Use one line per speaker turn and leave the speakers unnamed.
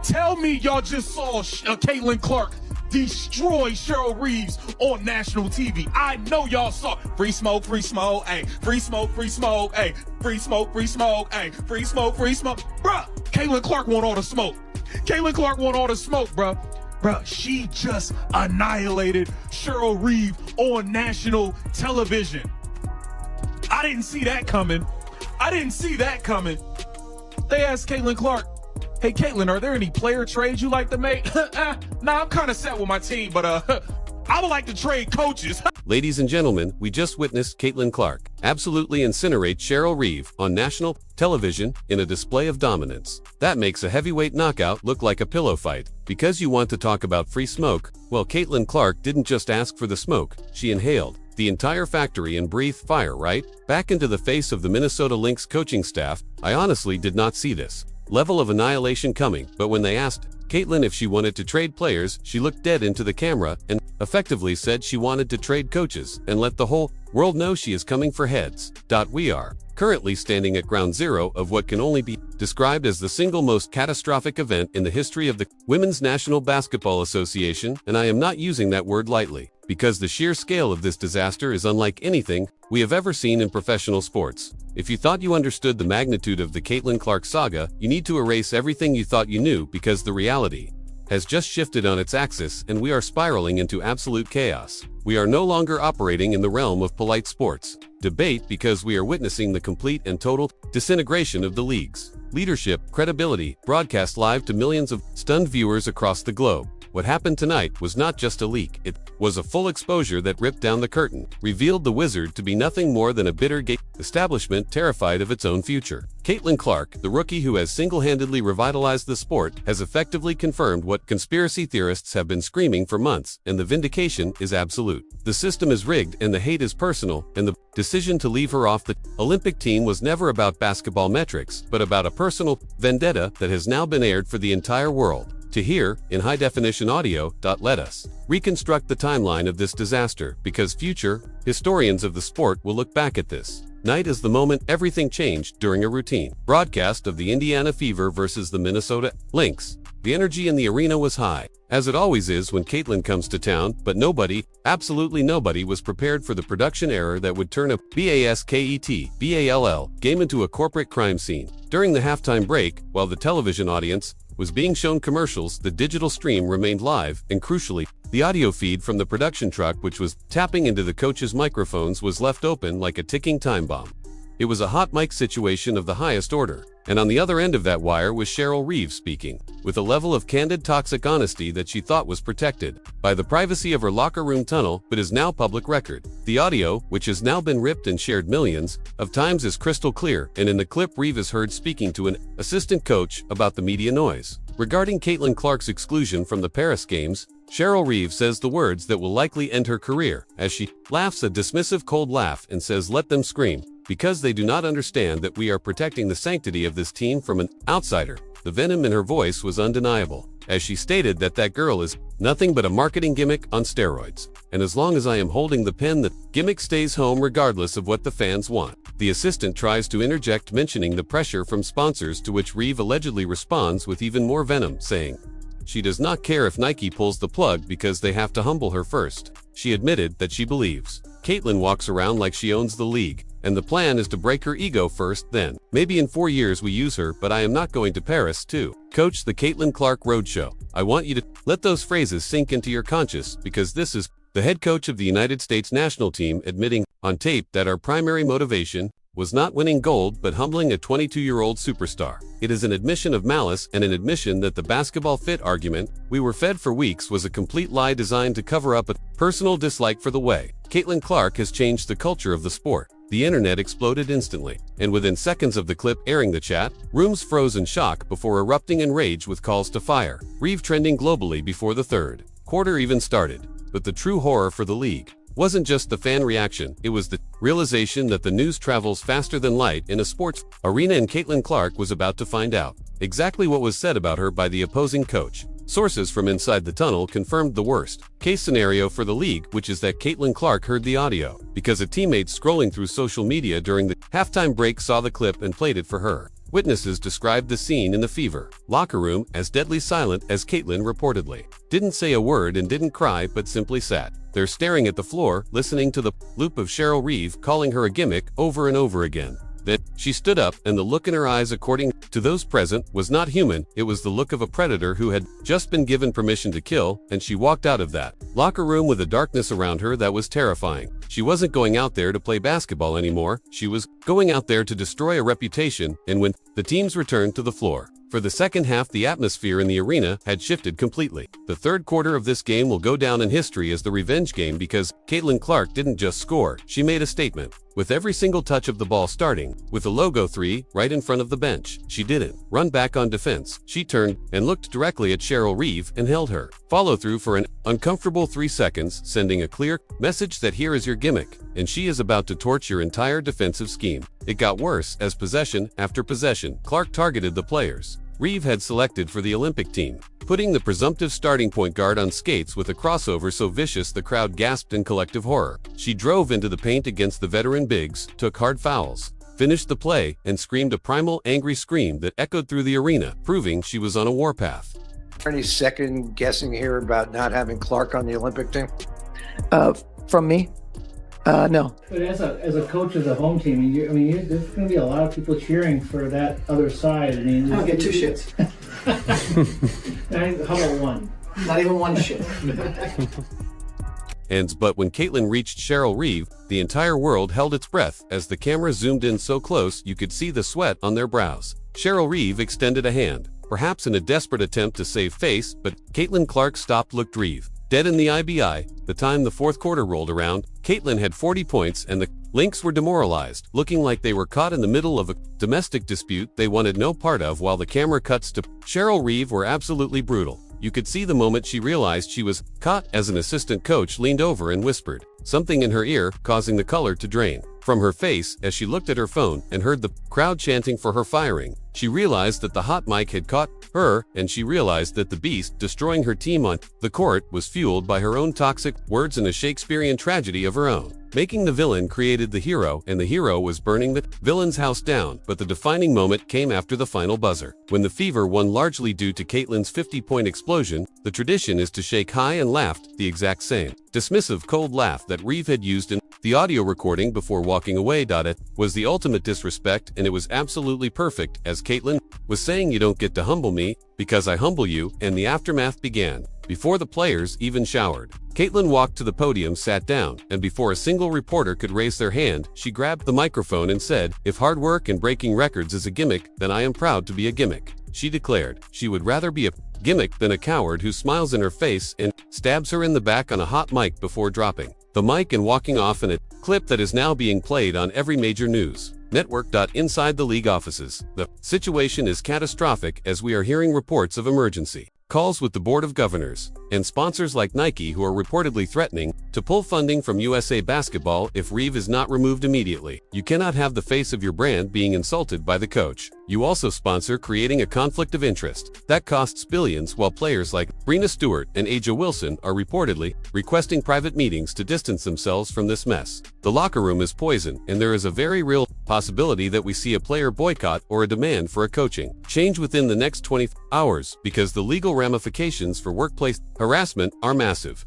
Tell me y'all just saw Caitlin Clark destroy Cheryl Reeves on national TV. I know y'all saw free smoke, ayy, free smoke, ayy, free smoke, ayy, free smoke. Bruh, Caitlin Clark want all the smoke. Caitlin Clark want all the smoke, bruh. Bruh, she just annihilated Cheryl Reeve on national television. I didn't see that coming. They asked Caitlin Clark, hey, Caitlin, are there any player trades you like to make? Nah, I'm kind of set with my team, but I would like to trade coaches.
Ladies and gentlemen, we just witnessed Caitlin Clark absolutely incinerate Cheryl Reeve on national television in a display of dominance. That makes a heavyweight knockout look like a pillow fight. Because you want to talk about free smoke, well, Caitlin Clark didn't just ask for the smoke, she inhaled the entire factory and breathed fire right back into the face of the Minnesota Lynx coaching staff. I honestly did not see this level of annihilation coming, but when they asked Caitlin if she wanted to trade players, she looked dead into the camera and effectively said she wanted to trade coaches and let the whole world know she is coming for heads. We are currently standing at ground zero of what can only be described as the single most catastrophic event in the history of the Women's National Basketball Association, and I am not using that word lightly, because the sheer scale of this disaster is unlike anything we have ever seen in professional sports. If you thought you understood the magnitude of the Caitlin Clark saga, you need to erase everything you thought you knew, because the reality has just shifted on its axis and we are spiraling into absolute chaos. We are no longer operating in the realm of polite sports debate, because we are witnessing the complete and total disintegration of the league's leadership, credibility, broadcast live to millions of stunned viewers across the globe. What happened tonight was not just a leak, it was a full exposure that ripped down the curtain, revealed the Wizard to be nothing more than a bitter gay establishment terrified of its own future. Caitlin Clark, the rookie who has single-handedly revitalized the sport, has effectively confirmed what conspiracy theorists have been screaming for months, and the vindication is absolute. The system is rigged and the hate is personal, and the decision to leave her off the Olympic team was never about basketball metrics, but about a personal vendetta that has now been aired for the entire world to hear in high-definition audio. Let us reconstruct the timeline of this disaster, because future historians of the sport will look back at this night as the moment everything changed during a routine broadcast of the Indiana Fever versus the Minnesota Lynx. The energy in the arena was high, as it always is when Caitlin comes to town, but nobody, absolutely nobody, was prepared for the production error that would turn a BASKETBALL game into a corporate crime scene. During the halftime break, while the television audience was being shown commercials, the digital stream remained live, and crucially, the audio feed from the production truck which was tapping into the coach's microphones was left open like a ticking time bomb. It was a hot mic situation of the highest order, and on the other end of that wire was Cheryl Reeve speaking, with a level of candid toxic honesty that she thought was protected by the privacy of her locker room tunnel, but is now public record. The audio, which has now been ripped and shared millions of times, is crystal clear, and in the clip Reeve is heard speaking to an assistant coach about the media noise. Regarding Caitlin Clark's exclusion from the Paris Games, Cheryl Reeve says the words that will likely end her career, as she laughs a dismissive cold laugh and says, "Let them scream, because they do not understand that we are protecting the sanctity of this team from an outsider." The venom in her voice was undeniable, as she stated that that girl is nothing but a marketing gimmick on steroids. And as long as I am holding the pen, the gimmick stays home regardless of what the fans want. The assistant tries to interject, mentioning the pressure from sponsors, to which Reeve allegedly responds with even more venom, saying she does not care if Nike pulls the plug because they have to humble her first. She admitted that she believes Caitlin walks around like she owns the league, and the plan is to break her ego first, then maybe in 4 years we use her, but I am not going to Paris to coach the Caitlin Clark Roadshow. I want you to let those phrases sink into your conscious, because this is the head coach of the United States national team admitting on tape that our primary motivation was not winning gold but humbling a 22-year-old superstar. It is an admission of malice and an admission that the basketball fit argument we were fed for weeks was a complete lie designed to cover up a personal dislike for the way Caitlin Clark has changed the culture of the sport. The internet exploded instantly, and within seconds of the clip airing, the chat rooms froze in shock before erupting in rage with calls to fire Reeve, trending globally before the third quarter even started. But the true horror for the league wasn't just the fan reaction, it was the realization that the news travels faster than light in a sports arena, and Caitlin Clark was about to find out exactly what was said about her by the opposing coach. Sources from inside the tunnel confirmed the worst-case scenario for the league, which is that Caitlin Clark heard the audio because a teammate scrolling through social media during the halftime break saw the clip and played it for her. Witnesses described the scene in the Fever locker room as deadly silent, as Caitlin reportedly didn't say a word and didn't cry but simply sat there staring at the floor, listening to the loop of Cheryl Reeve calling her a gimmick over and over again. Then she stood up, and the look in her eyes, according to those present, was not human. It was the look of a predator who had just been given permission to kill, and she walked out of that locker room with a darkness around her that was terrifying. She wasn't going out there to play basketball anymore. She was going out there to destroy a reputation. And when the teams returned to the floor for the second half, the atmosphere in the arena had shifted completely. The third quarter of this game will go down in history as the revenge game because Caitlin Clark didn't just score, she made a statement. With every single touch of the ball starting with a logo 3 right in front of the bench, she didn't run back on defense. She turned and looked directly at Cheryl Reeve and held her follow through for an uncomfortable 3 seconds, sending a clear message that here is your gimmick, and she is about to torch your entire defensive scheme. It got worse as possession after possession, Clark targeted the players Reeve had selected for the Olympic team, putting the presumptive starting point guard on skates with a crossover so vicious the crowd gasped in collective horror. She drove into the paint against the veteran bigs, took hard fouls, finished the play, and screamed a primal, angry scream that echoed through the arena, proving she was on a warpath.
Any second guessing here about not having Clark on the Olympic team?
From me? No.
But as a coach of the home team, there's going to be a lot of people cheering for that other side.
I'll get 2 shits.
How about 1?
Not even 1 shit.
But when Caitlin reached Cheryl Reeve, the entire world held its breath as the camera zoomed in so close you could see the sweat on their brows. Cheryl Reeve extended a hand, perhaps in a desperate attempt to save face, but Caitlin Clark stopped, looked Reeve dead in the eye. The time the fourth quarter rolled around, Caitlin had 40 points and the Lynx were demoralized, looking like they were caught in the middle of a domestic dispute they wanted no part of. While the camera cuts to Cheryl Reeve were absolutely brutal. You could see the moment she realized she was caught as an assistant coach leaned over and whispered something in her ear, causing the color to drain from her face as she looked at her phone and heard the crowd chanting for her firing. She realized that the hot mic had caught her, and she realized that the beast destroying her team on the court was fueled by her own toxic words and a Shakespearean tragedy of her own. Making the villain created the hero, and the hero was burning the villain's house down. But the defining moment came after the final buzzer. When the Fever won largely due to Caitlin's 50-point explosion, the tradition is to shake high and laughed, the exact same dismissive cold laugh that Reeve had used in the audio recording before walking away. It was the ultimate disrespect, and it was absolutely perfect, as Caitlin was saying, "You don't get to humble me, because I humble you," and the aftermath began. Before the players even showered, Caitlin walked to the podium, sat down, and before a single reporter could raise their hand, she grabbed the microphone and said, "If hard work and breaking records is a gimmick, then I am proud to be a gimmick." She declared she would rather be a gimmick than a coward who smiles in her face and stabs her in the back on a hot mic before dropping the mic and walking off in a clip that is now being played on every major news network. Inside the league offices, the situation is catastrophic as we are hearing reports of emergency calls with the Board of Governors and sponsors like Nike, who are reportedly threatening to pull funding from USA Basketball if Reeve is not removed immediately. You cannot have the face of your brand being insulted by the coach. You also sponsor creating a conflict of interest that costs billions, while players like Breena Stewart and Aja Wilson are reportedly requesting private meetings to distance themselves from this mess. The locker room is poison, and there is a very real possibility that we see a player boycott or a demand for a coaching change within the next 20 hours, because the legal ramifications for workplace harassment are massive.